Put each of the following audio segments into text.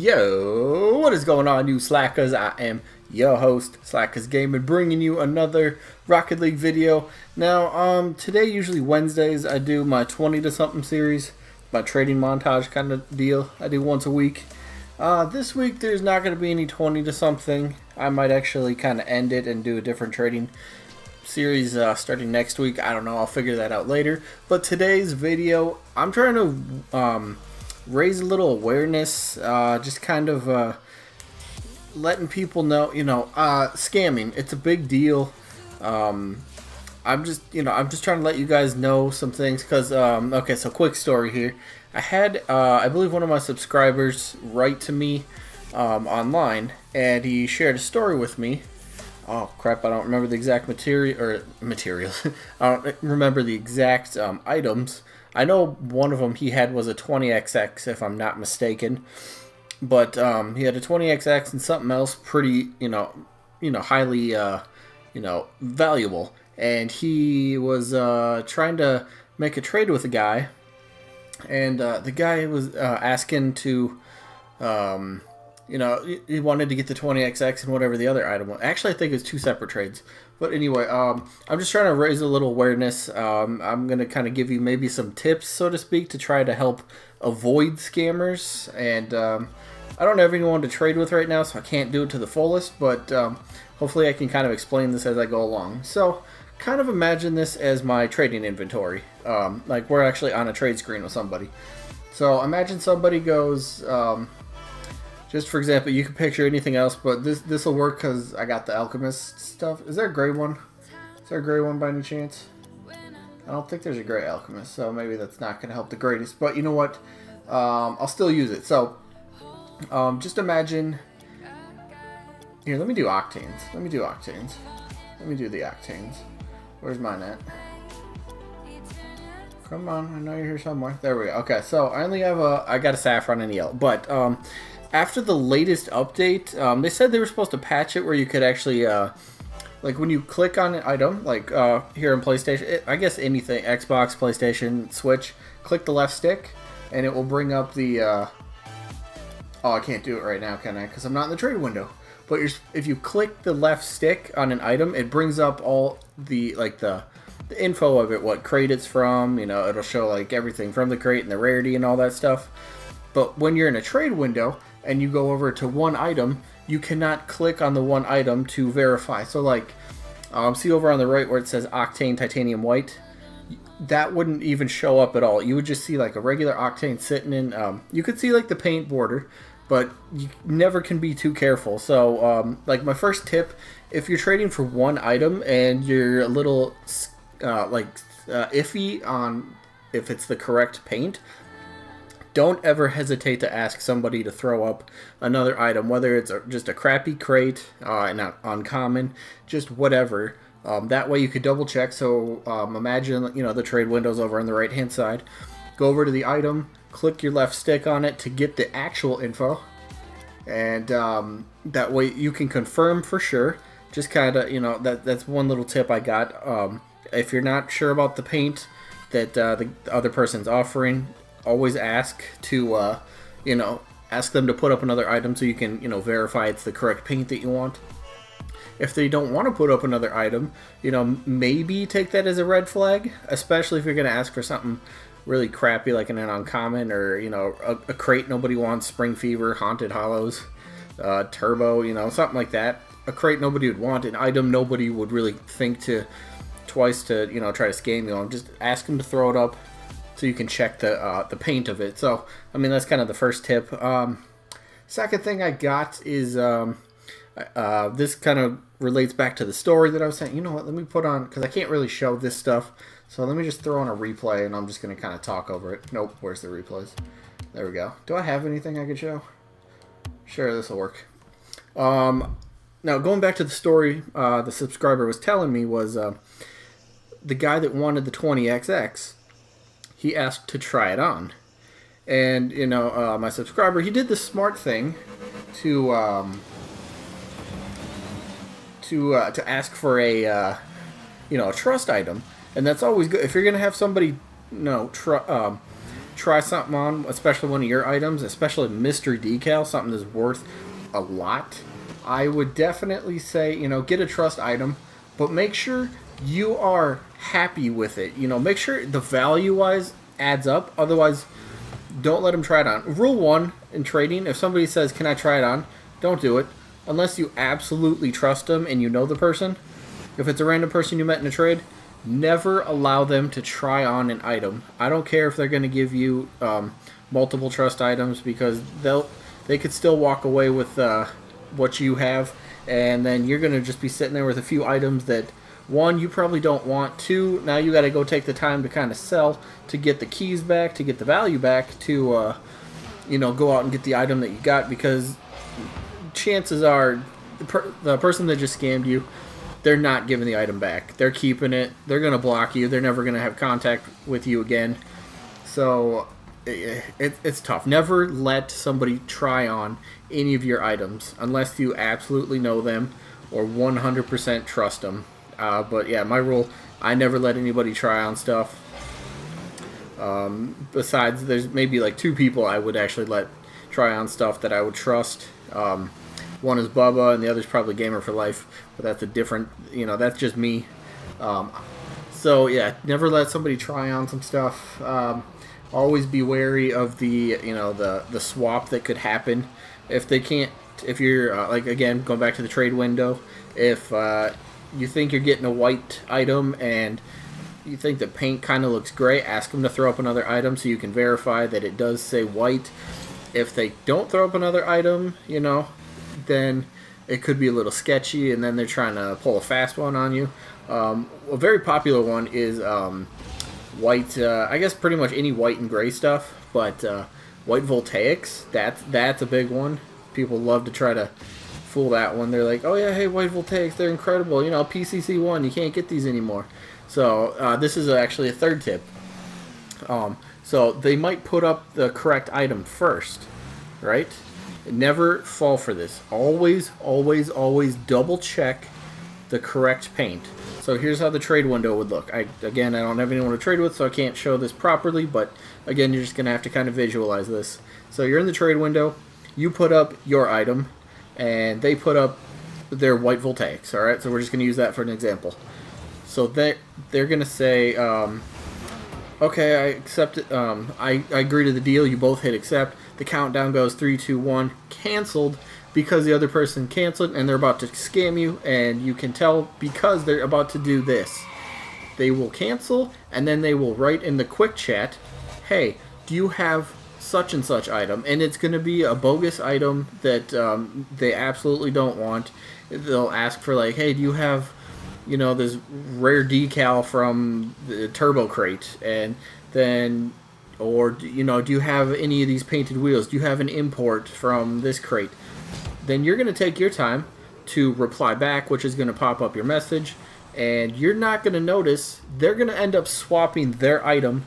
Yo, what is going on, you slackers? I am your host, Slackerz Gaming, bringing you another Rocket League video. Now, today, usually Wednesdays, I do my 20 to something series, my trading montage kind of deal. I do once a week. This week, there's not going to be any 20 to something. I might actually kind of end it and do a different trading series starting next week. I don't know. I'll figure that out later. But today's video, I'm trying to raise a little awareness, just kind of letting people know, scamming. It's a big deal. I'm just trying to let you guys know some things because, okay, so quick story here. I had, I believe one of my subscribers write to me online, and he shared a story with me. Oh crap! I don't remember the exact materials. I don't remember the exact items. I know one of them he had was a 20XX, if I'm not mistaken. But he had a 20XX and something else pretty, highly, valuable. And he was trying to make a trade with a guy, and the guy was asking to, he wanted to get the 20XX and whatever the other item was. Actually, I think it was two separate trades. But anyway, I'm just trying to raise a little awareness. I'm going to kind of give you maybe some tips, so to speak, to try to help avoid scammers. And I don't have anyone to trade with right now, so I can't do it to the fullest. But hopefully I can kind of explain this as I go along. So kind of imagine this as my trading inventory. Like we're actually on a trade screen with somebody. So imagine somebody goes... just for example, you can picture anything else, but this will work because I got the alchemist stuff. Is there a gray one? Is there a gray one by any chance? I don't think there's a gray alchemist, so maybe that's not going to help the greatest. But you know what? I'll still use it. So just imagine. Here, let me do octanes. Let me do the octanes. Where's mine at? Come on, I know you're here somewhere. There we go. Okay, so I only have I got a saffron and a yellow, but after the latest update, they said they were supposed to patch it where you could actually, like when you click on an item, like here in PlayStation, I guess anything, Xbox, PlayStation, Switch, click the left stick, and it will bring up the, oh, I can't do it right now, can I? Because I'm not in the trade window. But if you click the left stick on an item, it brings up all the, like the info of it, what crate it's from, it'll show like everything from the crate and the rarity and all that stuff. But when you're in a trade window, and you go over to one item, you cannot click on the one item to verify. So like, see over on the right where it says Octane Titanium White, that wouldn't even show up at all. You would just see like a regular Octane sitting in, you could see like the paint border, but you never can be too careful. So like my first tip, if you're trading for one item and you're a little iffy on if it's the correct paint, don't ever hesitate to ask somebody to throw up another item, whether it's just a crappy crate, not uncommon, just whatever. That way you could double check. So imagine, the trade window's over on the right hand side. Go over to the item, click your left stick on it to get the actual info. And that way you can confirm for sure. Just kind of, that's one little tip I got. If you're not sure about the paint that the other person's offering, always ask to, ask them to put up another item so you can, verify it's the correct paint that you want. If they don't want to put up another item, maybe take that as a red flag, especially if you're going to ask for something really crappy like an uncommon or, a crate nobody wants, Spring Fever, Haunted Hollows, Turbo, something like that. A crate nobody would want, an item nobody would really think twice to, try to scam you on. Just ask them to throw it up, so you can check the paint of it. So, that's kind of the first tip. Second thing I got is, this kind of relates back to the story that I was saying. You know what, let me put on, because I can't really show this stuff, so let me just throw on a replay, and I'm just going to kind of talk over it. Nope, where's the replays? There we go. Do I have anything I could show? Sure, this will work. Now, going back to the story the subscriber was telling me was the guy that wanted the 20XX, he asked to try it on. And, my subscriber, he did the smart thing to ask for a trust item. And that's always good. If you're going to have somebody, try something on, especially one of your items, especially mystery decal, something that's worth a lot, I would definitely say, get a trust item, but make sure you are happy with it. Make sure the value-wise adds up. Otherwise, don't let them try it on. Rule 1 in trading, if somebody says, can I try it on? Don't do it. Unless you absolutely trust them and you know the person. If it's a random person you met in a trade, never allow them to try on an item. I don't care if they're going to give you multiple trust items, because they could still walk away with what you have, and then you're going to just be sitting there with a few items that, one, you probably don't want. Two, now you got to go take the time to kind of sell to get the keys back, to get the value back, to go out and get the item that you got, because chances are the person that just scammed you, they're not giving the item back. They're keeping it. They're going to block you. They're never going to have contact with you again. So it's tough. Never let somebody try on any of your items unless you absolutely know them or 100% trust them. But yeah, my rule, I never let anybody try on stuff. Besides, there's maybe like 2 people I would actually let try on stuff that I would trust. One is Bubba, and the other's probably Gamer for Life, but that's a different, that's just me. So yeah, never let somebody try on some stuff. Always be wary of the swap that could happen. If they can't, if you're like, again, going back to the trade window, if you think you're getting a white item and you think the paint kind of looks gray, ask them to throw up another item so you can verify that it does say white. If they don't throw up another item, then it could be a little sketchy, and then they're trying to pull a fast one on you. A very popular one is white, I guess pretty much any white and gray stuff, but white voltaics, that's a big one. People love to try to fool that one. They're like, oh yeah, hey, white voltaics, they're incredible. PCC1, you can't get these anymore. So this is actually a third tip. So they might put up the correct item first, right? Never fall for this. Always, always, always double check the correct paint. So here's how the trade window would look. I don't have anyone to trade with, so I can't show this properly, but again, you're just going to have to kind of visualize this. So you're in the trade window, you put up your item, and they put up their white voltaics, alright? So we're just going to use that for an example. So they're going to say, okay, I accept it. I agree to the deal. You both hit accept. The countdown goes 3, 2, 1, canceled, because the other person canceled and they're about to scam you, and you can tell because they're about to do this. They will cancel, and then they will write in the quick chat, hey, do you have such and such item? And it's going to be a bogus item that they absolutely don't want. They'll ask for like, hey, do you have this rare decal from the Turbo Crate, and then, or do you have any of these painted wheels? Do you have an import from this crate? Then you're going to take your time to reply back, which is going to pop up your message, and you're not going to notice. They're going to end up swapping their item.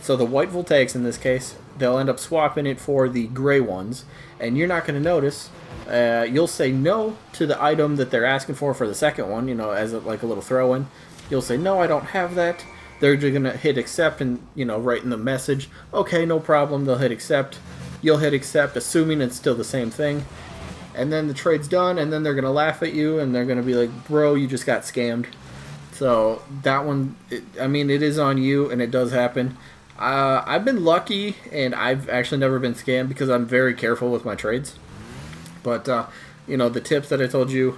So the white voltaics in this case, they'll end up swapping it for the gray ones, and you're not going to notice. You'll say no to the item that they're asking for the second one, as like a little throw-in. You'll say, no, I don't have that. They're just going to hit accept and, write in the message, okay, no problem. They'll hit accept. You'll hit accept, assuming it's still the same thing. And then the trade's done, and then they're going to laugh at you, and they're going to be like, bro, you just got scammed. So that one, it is on you, and it does happen. I've been lucky, and I've actually never been scammed because I'm very careful with my trades. But, the tips that I told you,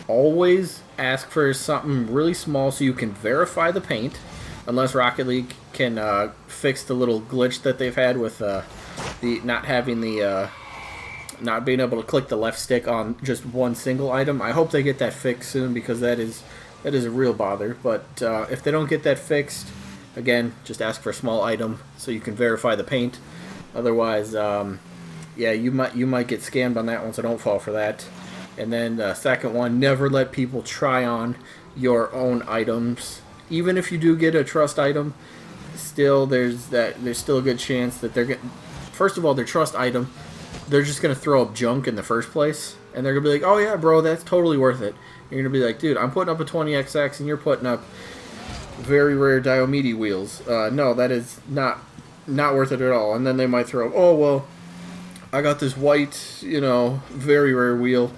always ask for something really small so you can verify the paint, unless Rocket League can fix the little glitch that they've had with the not being able to click the left stick on just one single item. I hope they get that fixed soon, because that is a real bother. But if they don't get that fixed, again, just ask for a small item so you can verify the paint. Otherwise, yeah, you might get scammed on that one, so don't fall for that. And then the second one, never let people try on your own items. Even if you do get a trust item, still there's still a good chance that they're getting. First of all, their trust item, they're just gonna throw up junk in the first place, and they're gonna be like, "Oh yeah, bro, that's totally worth it." You're gonna be like, "Dude, I'm putting up a 20XX, and you're putting up very rare Diomedes wheels." No, that is not not worth it at all. And then they might throw, oh, well, I got this white, you know, very rare wheel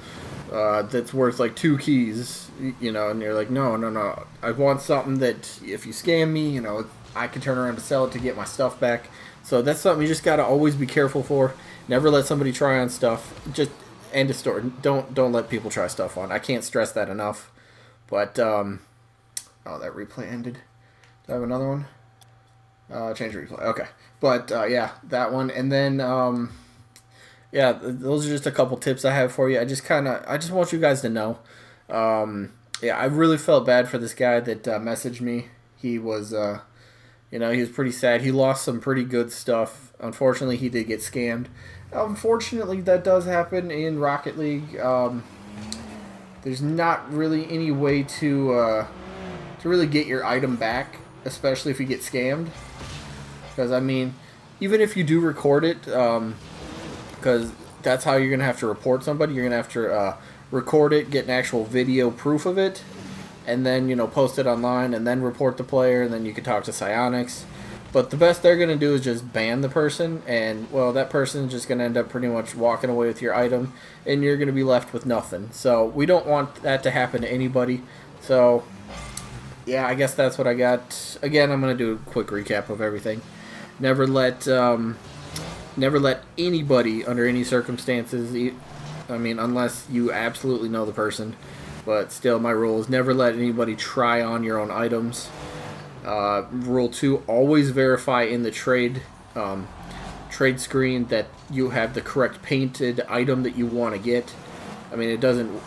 that's worth like 2 keys, you know, and you're like, no, no, no. I want something that if you scam me, you know, I can turn around to sell it to get my stuff back. So that's something you just got to always be careful for. Never let somebody try on stuff. Just end of story. Don't let people try stuff on. I can't stress that enough. But, oh, that replay ended. Do I have another one? Change replay. Okay. But, yeah, that one. And then, yeah, those are just a couple tips I have for you. I just want you guys to know. Yeah, I really felt bad for this guy that messaged me. He was, you know, he was pretty sad. He lost some pretty good stuff. Unfortunately, he did get scammed. Unfortunately, that does happen in Rocket League. There's not really any way to really get your item back, especially if you get scammed. Because, I mean, even if you do record it, because that's how you're going to have to report somebody. You're going to have to record it, get an actual video proof of it, and then, you know, post it online, and then report the player, and then you can talk to Psionics. But the best they're going to do is just ban the person, and, well, that person's just going to end up pretty much walking away with your item, and you're going to be left with nothing. So we don't want that to happen to anybody. So, yeah, I guess that's what I got. Again, I'm going to do a quick recap of everything. Never let anybody, under any circumstances, I mean, unless you absolutely know the person, but still, my rule is never let anybody try on your own items. Rule 2, always verify in the trade screen that you have the correct painted item that you want to get. I mean, it doesn't,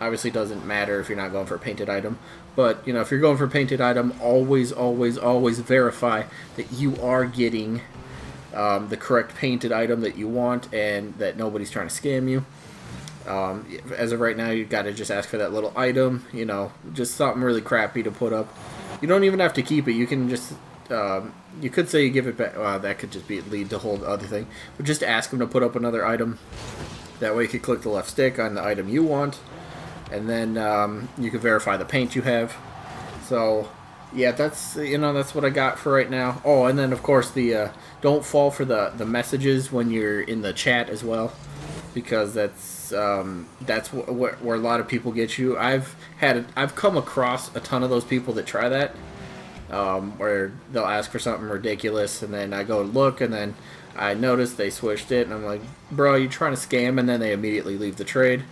obviously doesn't matter if you're not going for a painted item, but, you know, if you're going for a painted item, always, always, always verify that you are getting the correct painted item that you want and that nobody's trying to scam you. As of right now, you've got to just ask for that little item, you know, just something really crappy to put up. You don't even have to keep it. You can just, you could say you give it back. That could just lead to a whole other thing. But just ask them to put up another item. That way you can click the left stick on the item you want. And then you can verify the paint you have. So, yeah, that's, you know, that's what I got for right now. Oh, and then, of course, the don't fall for the messages when you're in the chat as well. Because that's where a lot of people get you. I've come across a ton of those people that try that, where they'll ask for something ridiculous, and then I go look, and then I notice they switched it, and I'm like, bro, you trying to scam? And then they immediately leave the trade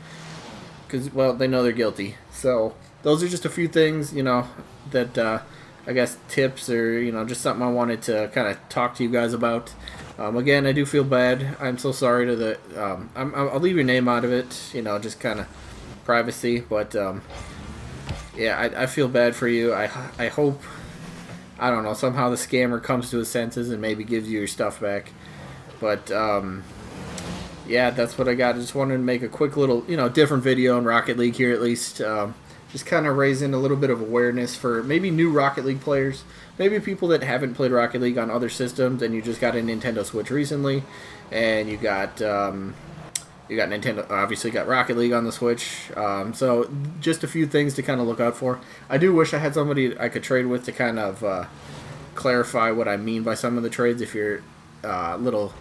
because, well, they know they're guilty. So those are just a few things, you know, that I guess tips, or, you know, just something I wanted to kind of talk to you guys about. Again, I do feel bad. I'm so sorry to the... I'll leave your name out of it, you know, just kind of privacy. But, yeah, I feel bad for you. I hope, I don't know, somehow the scammer comes to his senses and maybe gives you your stuff back. But, yeah, that's what I got. I just wanted to make a quick little, you know, different video on Rocket League here at least. Just kind of raising a little bit of awareness for maybe new Rocket League players. Maybe people that haven't played Rocket League on other systems, and you just got a Nintendo Switch recently, and you got Nintendo, obviously got Rocket League on the Switch. So just a few things to kind of look out for. I do wish I had somebody I could trade with to kind of clarify what I mean by some of the trades if you're a little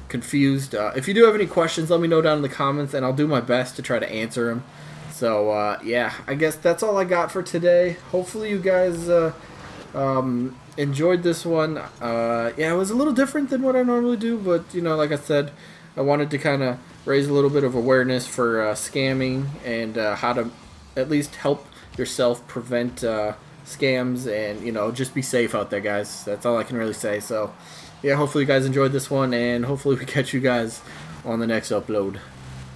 confused. If you do have any questions, let me know down in the comments, and I'll do my best to try to answer them. So, yeah, I guess that's all I got for today. Hopefully you guys enjoyed this one. Yeah, it was a little different than what I normally do, but, you know, like I said, I wanted to kind of raise a little bit of awareness for scamming and how to at least help yourself prevent scams, and, you know, just be safe out there, guys. That's all I can really say. So, yeah, hopefully you guys enjoyed this one, and hopefully we catch you guys on the next upload.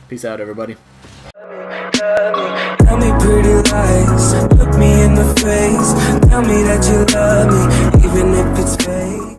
Peace out, everybody. Tell me pretty lies, look me in the face. Tell me that you love me, even if it's fake.